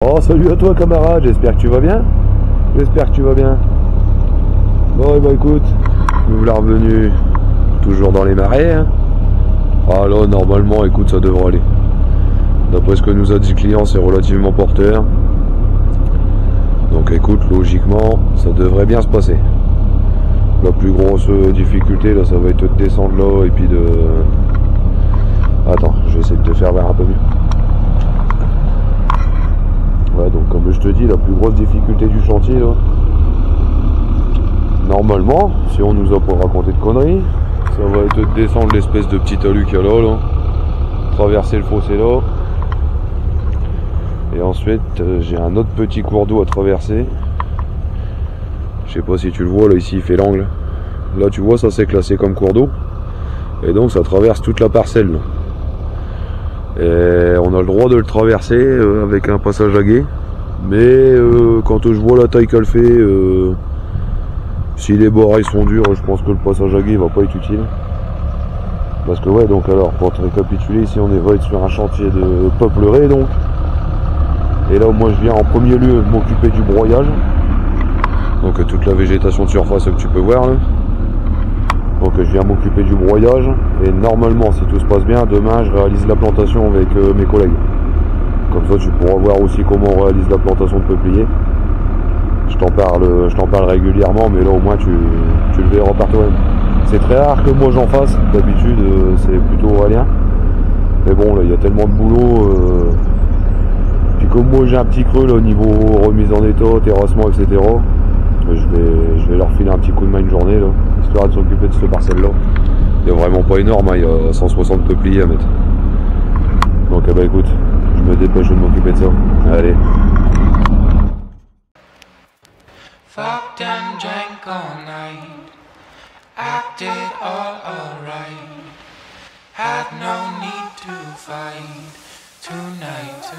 Oh, salut à toi camarade, j'espère que tu vas bien. J'espère que tu vas bien. Bon, et bah écoute, nous voilà revenus toujours dans les marais. Hein. Ah là, normalement, écoute, ça devrait aller. D'après ce que nous a dit le client, c'est relativement porteur. Donc écoute, logiquement, ça devrait bien se passer. La plus grosse difficulté, là, ça va être de descendre là et puis de... Attends, je vais essayer de te faire voir un peu mieux. Ouais, donc comme je te dis, la plus grosse difficulté du chantier, là, normalement, si on nous a pas raconté de conneries, ça va être de descendre l'espèce de petit talus qu'il y a là, traverser le fossé là, et ensuite j'ai un autre petit cours d'eau à traverser. Je sais pas si tu le vois, là ici il fait l'angle. Là tu vois, ça c'est classé comme cours d'eau, et donc ça traverse toute la parcelle là. Et on a le droit de le traverser avec un passage à gué, mais quand je vois la taille qu'elle fait, si les bords ils sont durs, je pense que le passage à gué va pas être utile. Parce que ouais, donc alors pour te récapituler, ici on va être sur un chantier de peuplerie donc. Et là moi je viens en premier lieu m'occuper du broyage. Donc toute la végétation de surface que tu peux voir là. Donc je viens m'occuper du broyage et normalement si tout se passe bien, demain je réalise la plantation avec mes collègues. Comme ça tu pourras voir aussi comment on réalise la plantation de peuplier. Je t'en parle régulièrement, mais là au moins tu le verras par toi-même. C'est très rare que moi j'en fasse, d'habitude c'est plutôt Aurélien. Mais bon là il y a tellement de boulot. Puis comme moi j'ai un petit creux là, au niveau remise en état, terrassement, etc. Je vais leur filer un petit coup de main une journée là, histoire de s'occuper de cette parcelle là. Il n'y a vraiment pas énorme, hein, il y a 160 peupliers à mettre. Donc bah écoute, je me dépêche de m'occuper de ça. Allez. Fucked and drank all night, acted all alright, had no need to fight tonight.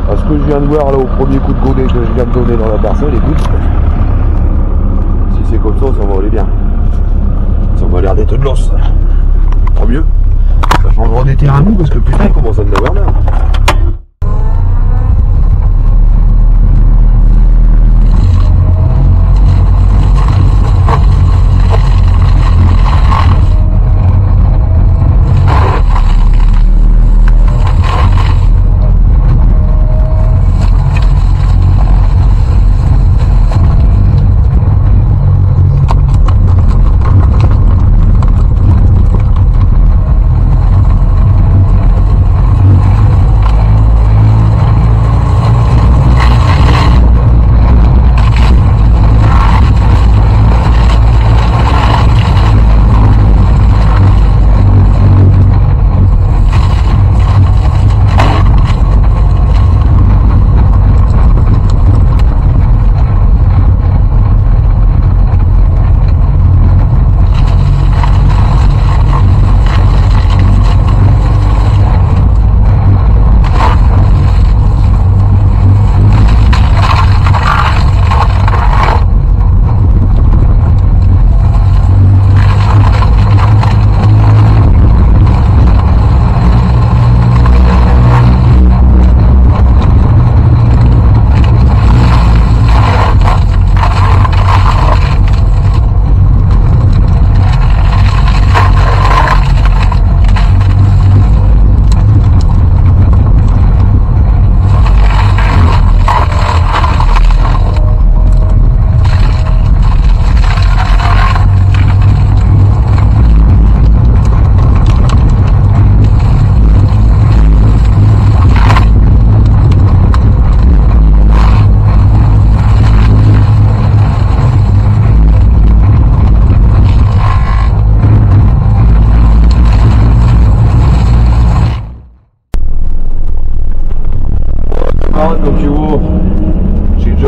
À ce que je viens de voir là au premier coup de godet que je viens de donner dans la parcelle, écoute, si c'est comme ça va aller bien. Ça m'a l'air d'être de l'os. Tant mieux. Ça changera des terrains mous parce que putain il commence à en avoir l'air.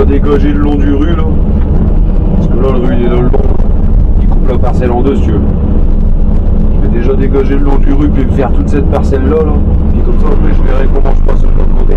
dégagé le long du rue là. Parce que là le rue il est dans le long. Il coupe la parcelle en deux si tu veux. Je vais déjà dégager le long du rue puis faire toute cette parcelle là. Puis comme ça après je verrai comment je passe de l'autre côté.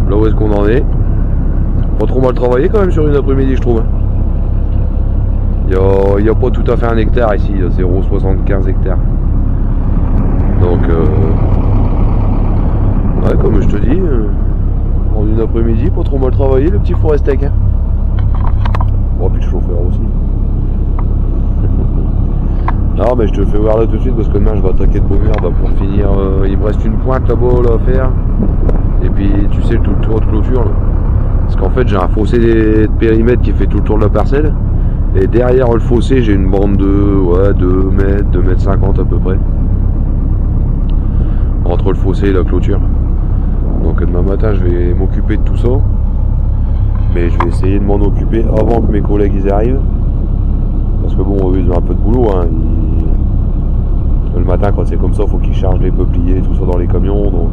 Là où est-ce qu'on en est? Pas trop mal travaillé quand même sur une après-midi je trouve. Il n'y a pas tout à fait un hectare ici, il y a 0,75 hectares. Donc ouais, comme je te dis, en une après-midi, pas trop mal travaillé le petit Forestec. Hein. Bon, puis le chauffeur aussi. Non mais je te le fais voir là tout de suite parce que demain je vais attaquer de pommière pour finir. Il me reste une pointe là-bas là, à faire. Et puis tu sais tout le tour de clôture là. Parce qu'en fait j'ai un fossé de périmètre qui fait tout le tour de la parcelle. Et derrière le fossé j'ai une bande de 2 mètres, 2 mètres 50 à peu près. Entre le fossé et la clôture. Donc demain matin je vais m'occuper de tout ça. Mais je vais essayer de m'en occuper avant que mes collègues ils arrivent. Parce que bon, eux ils ont un peu de boulot. Hein. Le matin quand c'est comme ça, faut qu'ils chargent les peupliers et tout ça dans les camions. Donc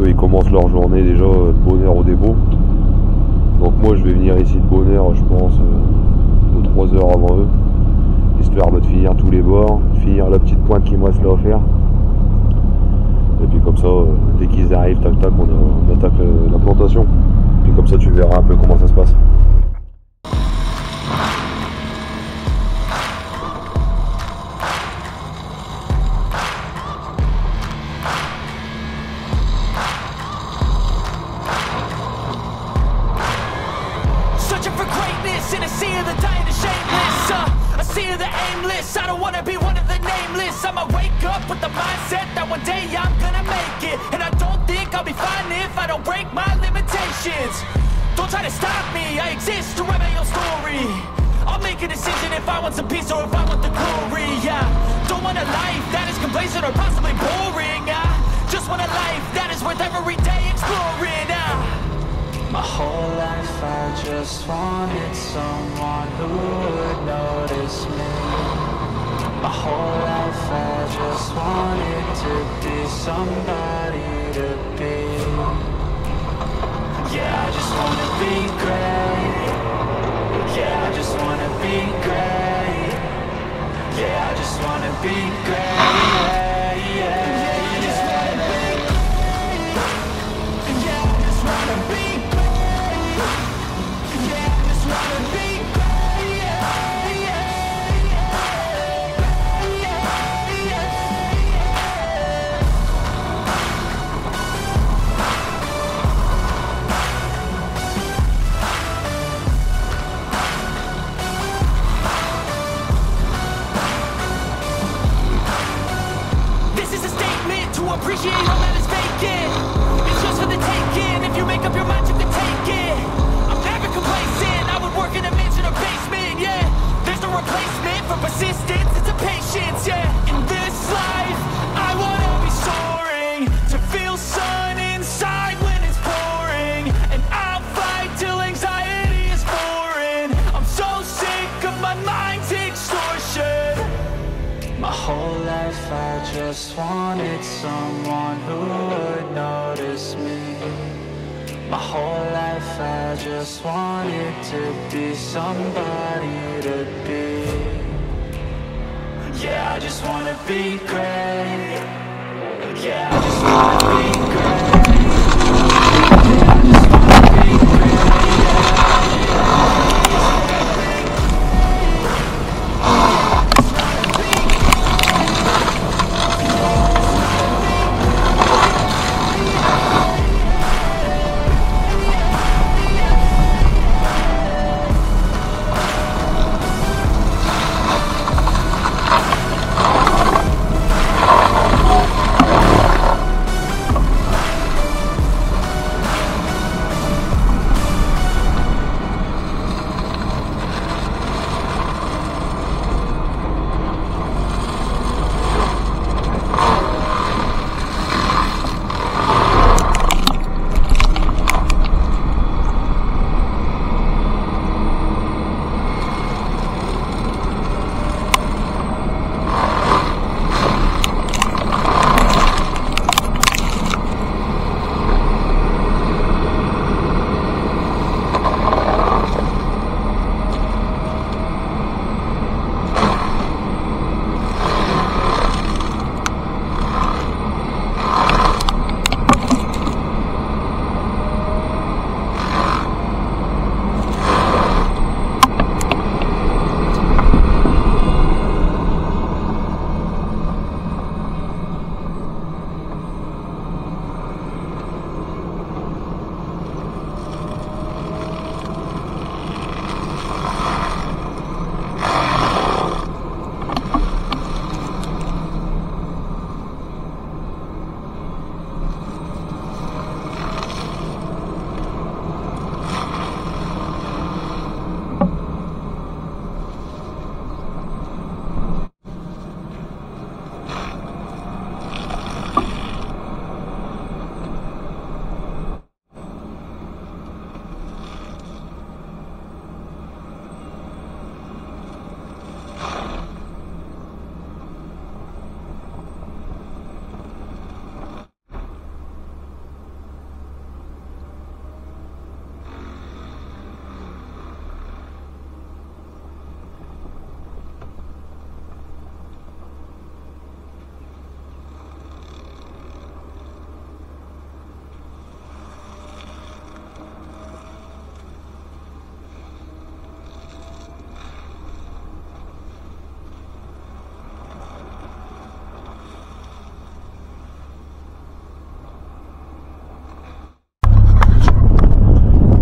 eux ils commencent leur journée déjà de bonne heure au dépôt. Donc moi je vais venir ici de bonne heure, je pense, 2-3 heures avant eux. Histoire de finir tous les bords, de finir la petite pointe qui me reste là à faire. Et puis comme ça, dès qu'ils arrivent, tac tac, on attaque la plantation. Puis comme ça tu verras un peu comment ça se passe. I don't wanna be one of the nameless. I'ma wake up with the mindset that one day I'm gonna make it. And I don't think I'll be fine if I don't break my limitations. Don't try to stop me, I exist to write my own story. I'll make a decision if I want some peace or if I want the glory. Yeah, don't want a life that is complacent or possibly boring. I just want a life that is worth every day exploring. My whole life I just wanted someone who would notice me. My whole life I just wanted to be somebody to be. Yeah, I just wanna be great. Yeah, I just wanna be great. Yeah, I just wanna be great. Yeah, I just wanna be great. Yeah, I just wanna be great. Yeah, I just wanna be great. Yeah, appreciate all that is vacant. It's just for the taking. If you make up your mind, you can take it. I'm never complacent. I would work in a mansion or basement, yeah. There's no replacement for persistence, it's a patience, yeah. In this life, I wanna be soaring, to feel sun inside when it's pouring. And I'll fight till anxiety is foreign. I'm so sick of my mind's extortion. My whole life I just wanted someone who would notice me. My whole life I just wanted to be somebody to be. Yeah, I just wanna be great. Yeah, I just wanna be great. Yeah, I just wanna be great.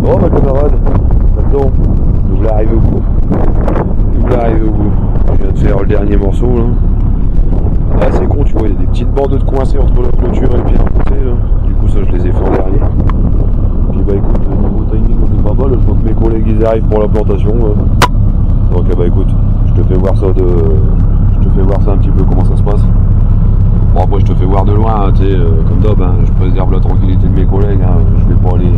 Bon ma camarade, maintenant, nous voulons arriver au bout. Nous voulons arriver au bout. Je viens de faire le dernier morceau là. Ah c'est con, tu vois, il y a des petites bandes de coincées entre la clôture et le pied de côté là. Du coup ça je les ai fait en dernier. Puis bah écoute, niveau timing on est pas mal, je vois que mes collègues ils arrivent pour la plantation. Donc bah écoute, je te fais voir ça un petit peu comment ça se passe. Bon après je te fais voir de loin, hein, comme d'hab, hein, je préserve la tranquillité de mes collègues, hein, je vais pas aller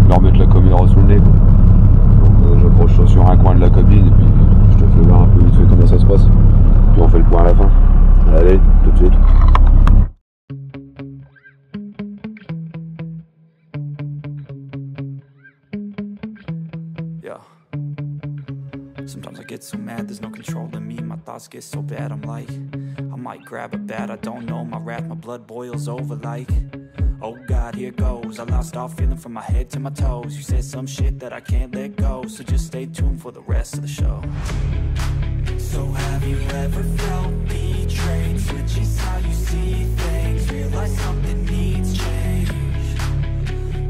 leur mettre la caméra sous le nez. Donc j'approche ça sur un coin de la cabine et puis je te fais voir un peu vite fait comment ça se passe. Puis on fait le point à la fin. Allez, tout de suite. Sometimes I get so mad, there's no controlling me. My thoughts get so bad, I'm like, I might grab a bat, I don't know. My wrath, my blood boils over like, oh God, here goes. I lost all feeling from my head to my toes. You said some shit that I can't let go, so just stay tuned for the rest of the show. So have you ever felt betrayed? Switches how you see things, realize something needs change.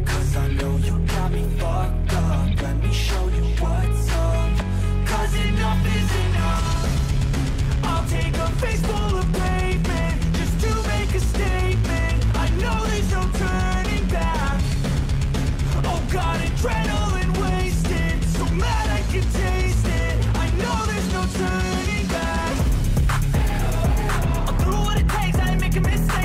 Cause I know you got me fucked up, let me show you what's up. Cause enough is enough. I'll take a face full of pavement just to make a statement. I know there's no turning back. Oh God, adrenaline wasted, so mad I can taste it. I know there's no turning back. I'll do what it takes, I ain't making mistakes.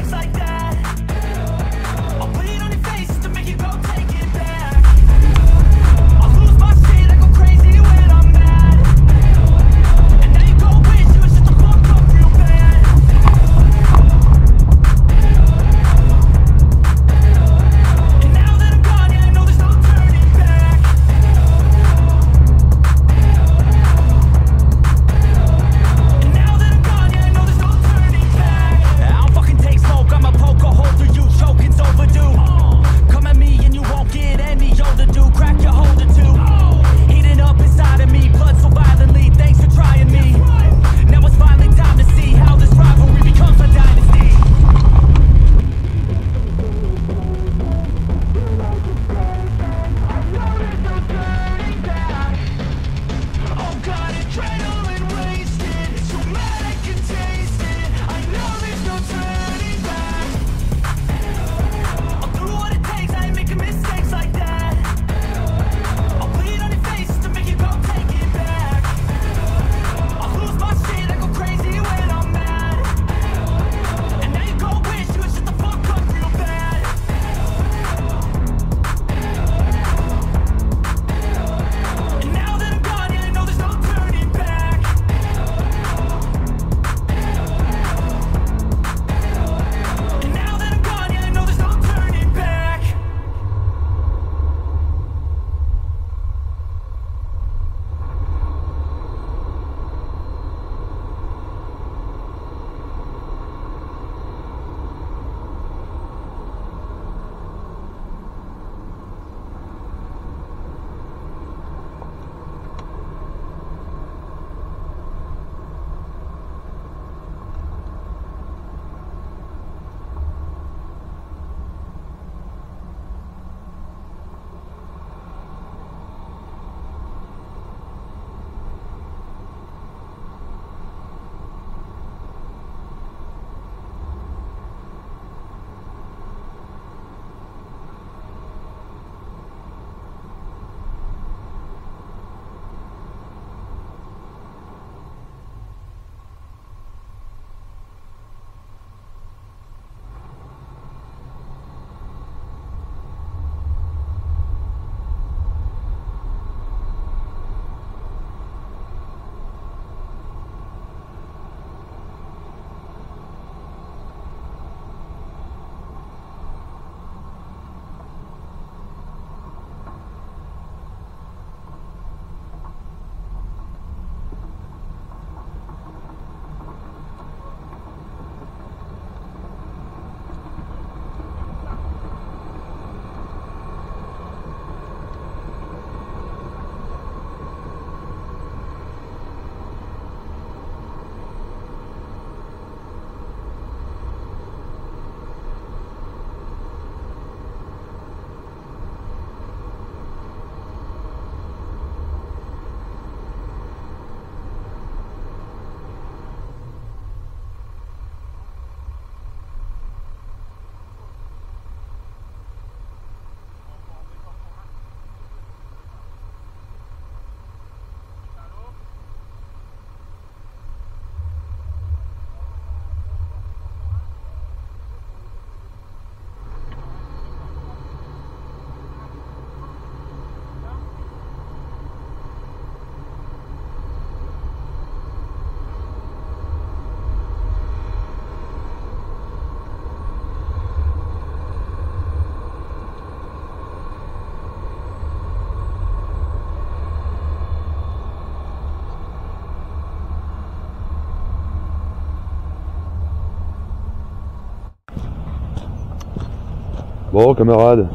Bon camarades,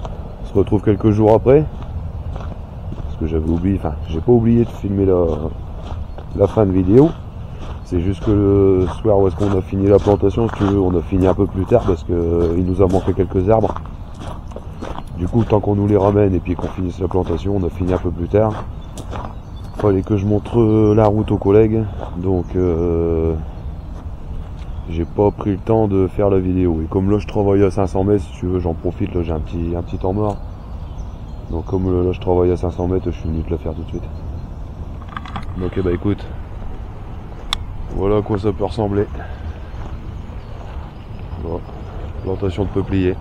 on se retrouve quelques jours après. Parce que j'avais oublié, enfin j'ai pas oublié de filmer la fin de vidéo. C'est juste que le soir où est-ce qu'on a fini la plantation, si tu veux, on a fini un peu plus tard parce que il nous a manqué quelques arbres. Du coup, tant qu'on nous les ramène et puis qu'on finisse la plantation, on a fini un peu plus tard. Fallait que je montre la route aux collègues, donc j'ai pas pris le temps de faire la vidéo. Et comme là je travaille à 500 mètres, si tu veux, j'en profite, là j'ai un petit temps mort. Donc comme là je travaille à 500 mètres, je suis venu te la faire tout de suite. Donc bah écoute, voilà à quoi ça peut ressembler. Voilà, plantation de peupliers.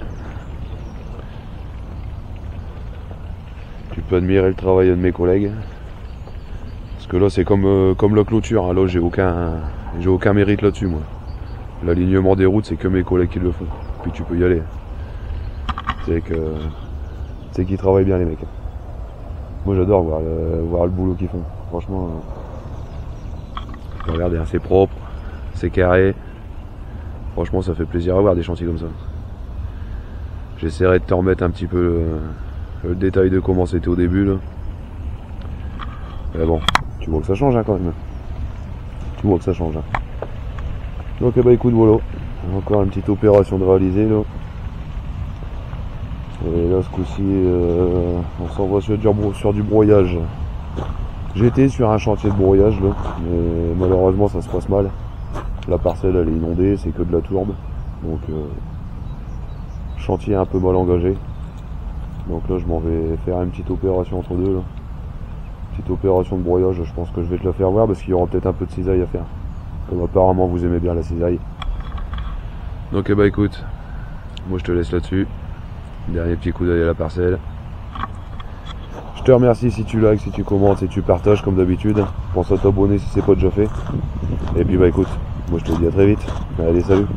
Tu peux admirer le travail de mes collègues. Parce que là c'est comme la clôture, hein. Là j'ai aucun mérite là-dessus moi. L'alignement des routes c'est que mes collègues qui le font. Puis tu peux y aller. C'est qu'ils travaillent bien les mecs. Moi j'adore voir le boulot qu'ils font. Franchement, regardez, hein, c'est propre, c'est carré. Franchement ça fait plaisir à voir des chantiers comme ça. J'essaierai de te remettre un petit peu le détail de comment c'était au début là. Mais bon, tu vois que ça change hein, quand même. Tu vois que ça change. Hein. Donc bah écoute voilà, encore une petite opération de réaliser là. Et là ce coup-ci on s'envoie sur du broyage. J'étais sur un chantier de broyage là, mais malheureusement ça se passe mal. La parcelle elle est inondée, c'est que de la tourbe. Donc chantier un peu mal engagé. Donc là je m'en vais faire une petite opération entre deux là. Petite opération de broyage, je pense que je vais te la faire voir parce qu'il y aura peut-être un peu de cisaille à faire. Comme apparemment vous aimez bien la cisaille. Donc bah écoute, moi je te laisse là-dessus. Dernier petit coup d'œil à la parcelle. Je te remercie si tu likes, si tu commentes, si tu partages comme d'habitude. Pense à t'abonner si c'est pas déjà fait. Et puis bah écoute, moi je te dis à très vite. Allez salut.